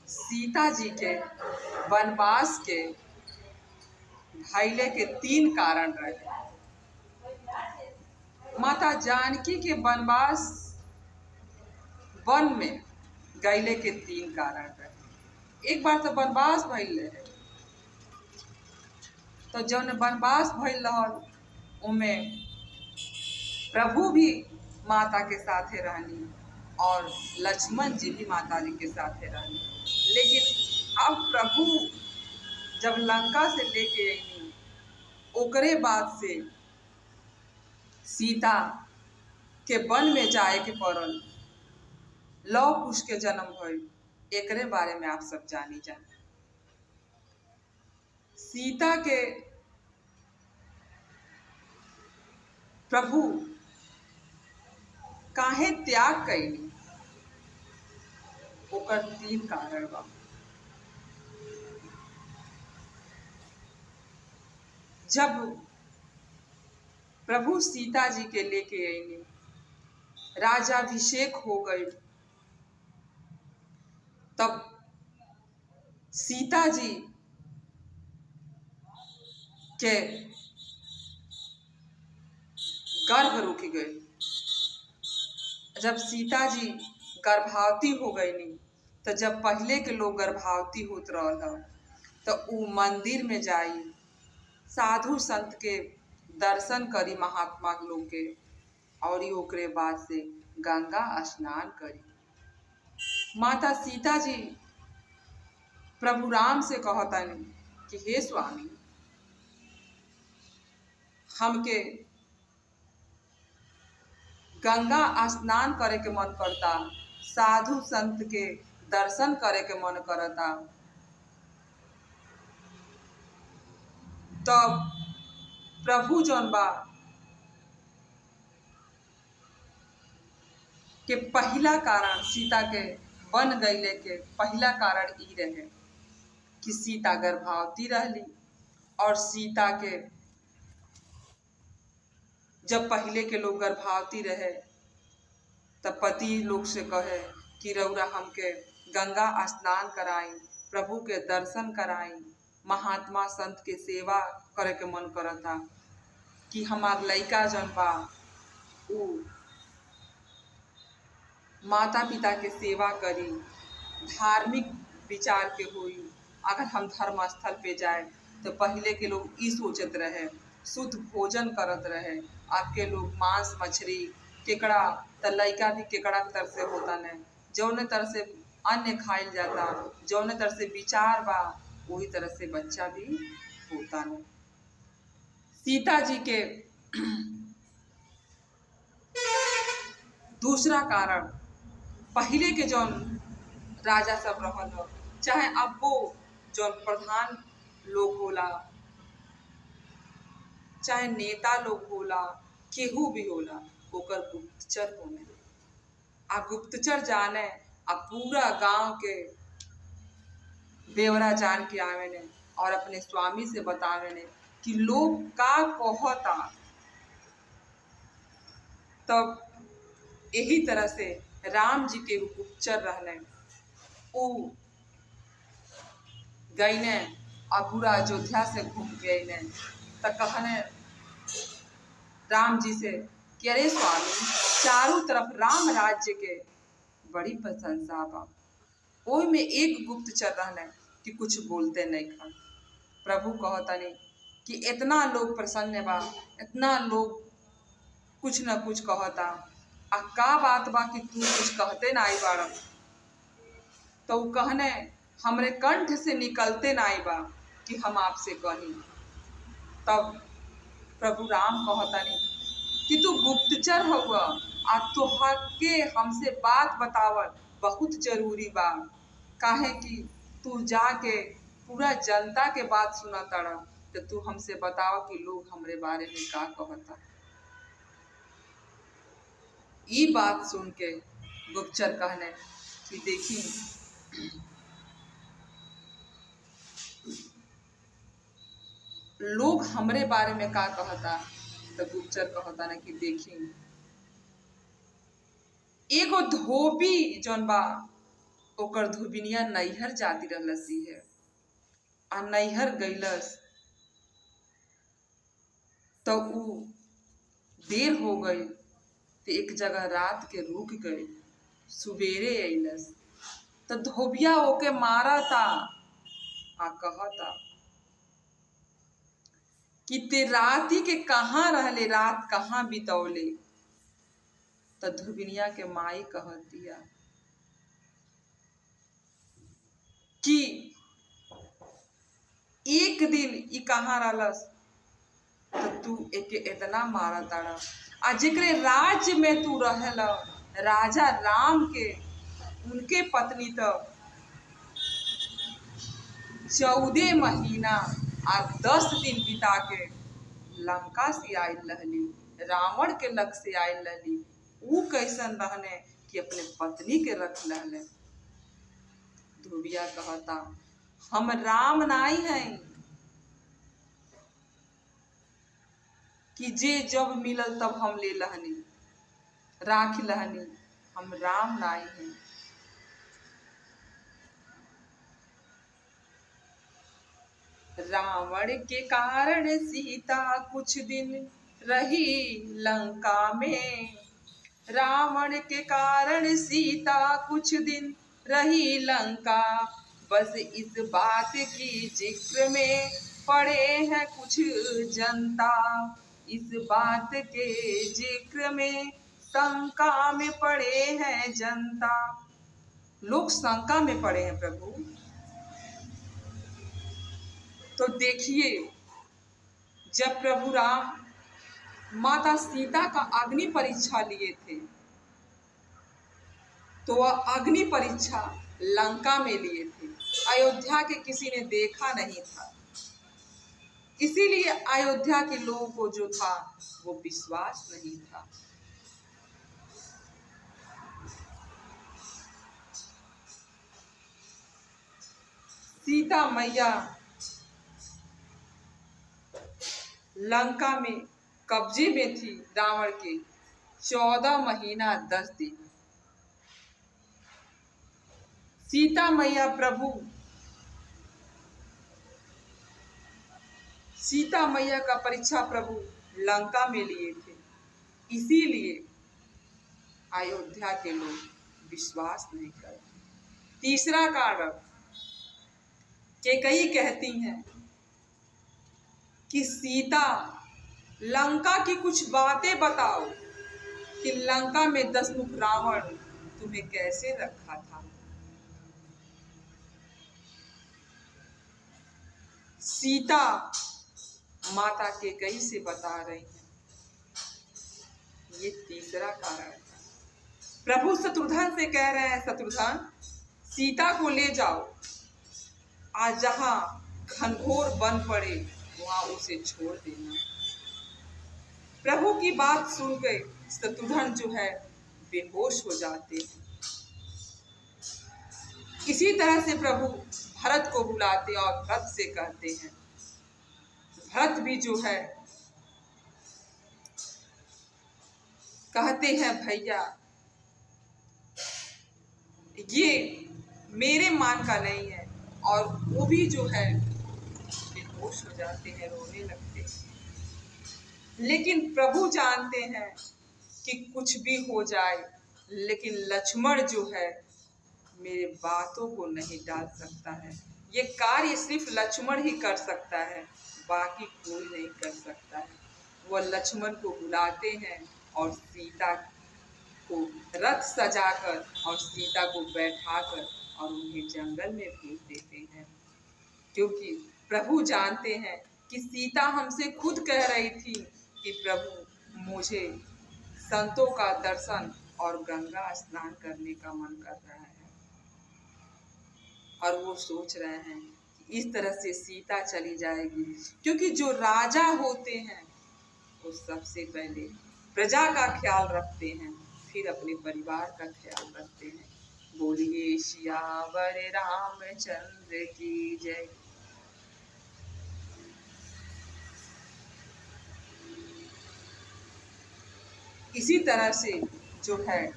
सीता जी के वनवास के भइले के 3 कारण रहे। माता जानकी के वनवास वन में गईले के 3 कारण रहे। एक बार तो वनवास भइल रहे, तो जौन वनवास भइल रहल उमे प्रभु भी माता के साथे रहनी और लक्ष्मण जी भी माता जी के साथे रहनी। लेकिन अब प्रभु जब लंका से लेके अइनी, ओकरे बाद से सीता के वन में जाए के पड़ल, लव कुश के जन्म भइल। एकरे बारे में आप सब जानी जाए। सीता के प्रभु काहे त्याग कैली, ओकर 3 कारण बा। जब प्रभु सीता जी के लेके अइनी, राजाभिषेक हो गई, तब सीता जी के गर्भ रुक गई। जब सीता जी गर्भवती हो गईनी, तो जब पहले के लोग गर्भवती होत रहल तो उ मंदिर में जाई, साधु संत के दर्शन करी, महात्मा लोग के, और ओकरे बाद से गंगा स्नान करी। माता सीता जी प्रभु राम से कहतनी कि हे स्वामी, हमके गंगा स्नान करे के मन करता, साधु संत के दर्शन करे के मन करता। तब प्रभु जौन बा के पहला कारण, सीता के वन गईले के पहला कारण ई रहे कि सीता गर्भवती रहली। और सीता के जब पहले के लोग गर्भवती रहे तब पति लोग से कहे कि रउरा हमके गंगा स्नान कराई, प्रभु के दर्शन कराई, महात्मा संत के सेवा करे के मन करता कि हमार लइका जन बा उ माता पिता के सेवा करी, धार्मिक विचार के होई। अगर हम धर्म स्थल पे जाए तो पहले के लोग ई सोचत रहे, शुद्ध भोजन करत रहे। आपके लोग मांस मछली केकड़ा, त लइका भी केकड़ा के तरह से होता न, जौने तरह से अन्न खाइल जाता, जौने तरह से विचार बा, वही तरह से बच्चा भी होता न। सीता जी के दूसरा कारण, पहले के जौन राजा सब रहल हो, चाहे अब वो जौन प्रधान लोग होला, चाहे नेता लोग होला, केहू भी होला, ओकर गुप्तचर होने। आ गुप्तचर जाने आ पूरा गांव के बेवरा जान के आवे ने और अपने स्वामी से बतावे ने कि लोग का कहता। तब यही तरह से राम जी के गुप्तचर रहने, उ गई ने और पूरा अयोध्या से घूम गई ने, तब कहने राम जी से कि अरे स्वामी, चारों तरफ राम राज्य के बड़ी प्रशंसा बा, ओई में एक गुप्तचर रहने कि कुछ बोलते नहीं खा। प्रभु कहतनी कि इतना लोग प्रसन्न बा, इतना लोग कुछ न कुछ कहता, आ का बात बा कि तू कुछ कहते नाई बाड़ा। तो उ कहने हमरे कंठ से निकलते नाई बा कि हम आपसे कही। तब प्रभु राम कहतनी कि तू गुप्तचर हुआ, आ तोहर के हमसे बात बतावल बहुत जरूरी बा, काहे कि तू जाके पूरा जनता के बात सुना तड़ा, तो तू हमसे बताव कि लोग हमरे बारे में का कहता। ई बात सुन के गुप्तचर कहने कि देखी, लोग हमरे बारे में का कहता। तो गुप्तचर कहता ना कि देखी, एगो धोबी जौन बा ओकर धोबिनिया नैहर जाती रहलसी है। आ नैहर गईलस तो ऊ देर हो गई तो एक जगह रात के रुक गई। सुबेरे अइलस तो धोबिया ओके मारा था आ कहता कि ते राती के कहाँ रहले, रात कहाँ बितौले। तो धोबिनिया के माई कहत दिया कि एक दिन ई कहाँ रहलस तो तू एके इतना मारा ताड़ा। आ जेकरे राज्य में तू रहल राजा राम के उनके पत्नी तो 14 महीना आ 10 दिन बिता के लंका से आयल रहली, रावण के लक से आयल रहली। ऊ कैसन रहने कि अपने पत्नी के रख लहले। धोबिया कहता हम राम नाई हैं कि जे जब मिलल तब हम ले लहनी राख लहनी, हम राम नाई हैं। रावण के कारण सीता कुछ दिन रही लंका में, रावण के कारण सीता कुछ दिन रही लंका। बस इस बात की जिक्र में पड़े हैं कुछ जनता, इस बात के जिक्र में शंका में पड़े हैं जनता। लोग शंका में पड़े हैं प्रभु। तो देखिए जब प्रभु राम माता सीता का अग्नि परीक्षा लिए थे तो वह अग्नि परीक्षा लंका में लिए थे। अयोध्या के किसी ने देखा नहीं था, इसीलिए अयोध्या के लोगों को जो था वो विश्वास नहीं था। सीता मैया लंका में कब्जे में थी रावण के 14 महीना 10 दिन। सीता मैया का परीक्षा प्रभु लंका में लिए थे, इसीलिए अयोध्या के लोग विश्वास नहीं करते। तीसरा कारण कैकेयी कहती हैं कि सीता लंका की कुछ बातें बताओ कि लंका में 10 मुख रावण तुम्हें कैसे रखा था। सीता माता कैकेयी से बता रही हैं। ये तीसरा कारण था। प्रभु शत्रुघ्न से कह रहे हैं शत्रुघ्न सीता को ले जाओ, आज जहां घनघोर वन पड़े वहां उसे छोड़ देना। प्रभु की बात सुनकर शत्रुघ्न जो है बेहोश हो जाते हैं। इसी तरह से प्रभु भरत को बुलाते और भरत से कहते हैं, भरत भी जो है कहते हैं भैया ये मेरे मान का नहीं है, और वो भी जो है बेहोश हो जाते हैं, रोने लगते हैं। लेकिन प्रभु जानते हैं कि कुछ भी हो जाए लेकिन लक्ष्मण जो है मेरे बातों को नहीं डाल सकता है। ये कार्य सिर्फ लक्ष्मण ही कर सकता है, बाकी कोई नहीं कर सकता है। वह लक्ष्मण को बुलाते हैं और सीता को रथ सजाकर और सीता को बैठाकर और उन्हें जंगल में भेज देते हैं, क्योंकि प्रभु जानते हैं कि सीता हमसे खुद कह रही थी कि प्रभु मुझे संतों का दर्शन और गंगा स्नान करने का मन कर रहा है। और वो सोच रहे हैं कि इस तरह से सीता चली जाएगी, क्योंकि जो राजा होते हैं वो सबसे पहले प्रजा का ख्याल रखते हैं, फिर अपने परिवार का ख्याल रखते हैं। बोलिए सियावर रामचंद्र की जय। इसी तरह से जो है